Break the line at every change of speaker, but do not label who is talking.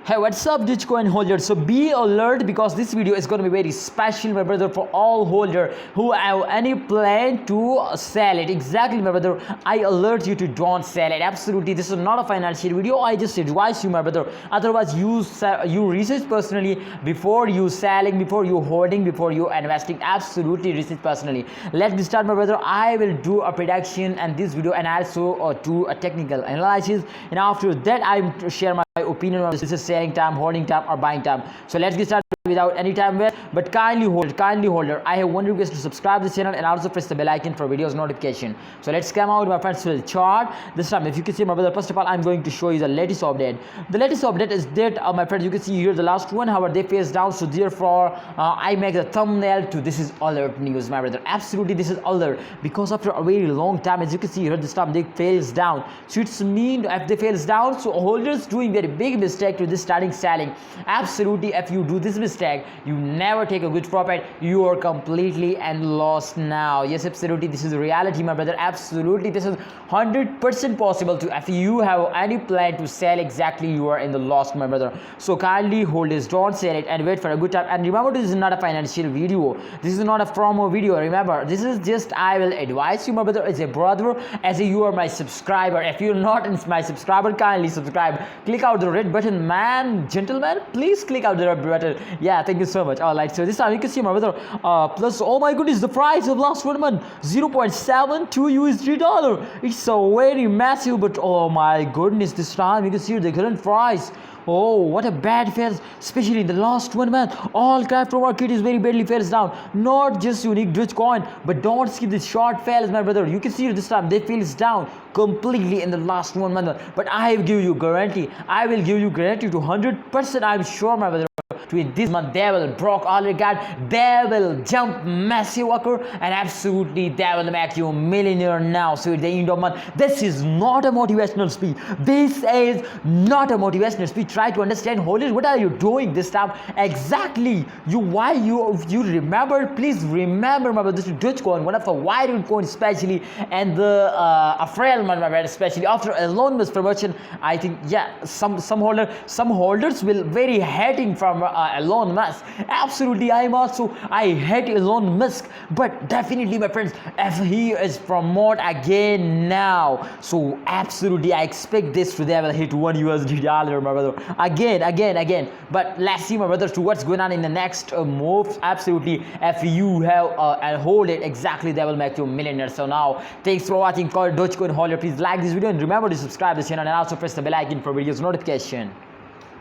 Hey, what's up Dogecoin holders? So be alert because this video is going to be very special, my brother, for all holder who have any plan to sell it. Exactly, my brother, I alert you to don't sell it. Absolutely, this is not a financial video. I just advise you, my brother. Otherwise, you research personally before you selling, before you holding, before you investing. Absolutely research personally. Let me start, my brother. I will do a prediction and this video, and also do a technical analysis, and after that I will share my opinion on this is selling time, holding time, or buying time. So let's get started without any time waste. But kindly holder, I have one request to subscribe to the channel and also press the bell icon for videos notification. So let's come out, my friends, to the chart. This time, if you can see, my brother, first of all, I'm going to show you the latest update. The latest update is that, my friends, you can see here the last 1 hour they face down. So therefore, I make the thumbnail to this is alert news, my brother. Absolutely, this is alert because after a very long time, as you can see here, this time they fails down. So it's mean if they fails down, so holders doing very big mistake to this starting selling. Absolutely, if you do this mistake, you never take a good profit. You are completely and lost now. Yes, absolutely, this is reality, my brother. Absolutely, this is 100% possible to if you have any plan to sell. Exactly, you are in the loss, my brother. So kindly hold this, don't sell it, and wait for a good time. And remember, this is not a financial video, this is not a promo video. Remember, this is just I will advise you, my brother, as a brother, as a you are my subscriber. If you're not my subscriber, kindly subscribe, click out the red button, man, gentlemen, please click out the red button. Yeah, thank you so much. All right, so this time you can see, my brother, plus, oh my goodness, the price of last 1 month 0.72 USD dollar. It's so very massive, but oh my goodness, this time you can see the current price. Oh, what a bad fails, especially in the last 1 month. All crypto market is very badly fails down. Not just unique Dogecoin, but don't skip the short fails, my brother. You can see this time they fails down completely in the last 1 month. But I will give you guarantee. I will give you guarantee to 100%. I'm sure, my brother. To this month they will broke all record, they will jump massive occur, and absolutely they will make you a millionaire now. So at the end of month, this is not a motivational speech. This is not a motivational speech. Try to understand, holders, what are you doing this time exactly? Why you remember, please remember, my brother, this is Dogecoin, one of the viral coin especially, and the frail one, my brother, especially after Elon Musk promotion. I think, yeah, some holders will very hating from Elon Musk. Absolutely, I hate Elon Musk, but definitely, my friends, if he is promote again now, so absolutely I expect this to they will hit $1 USD, my brother, again. But let's see, my brother, to what's going on in the next moves. Absolutely, if you have and hold it exactly, they will make you a millionaire. So now, thanks for watching. Call Dogecoin holder. Please like this video and remember to subscribe to the channel and also press the bell icon for videos notification.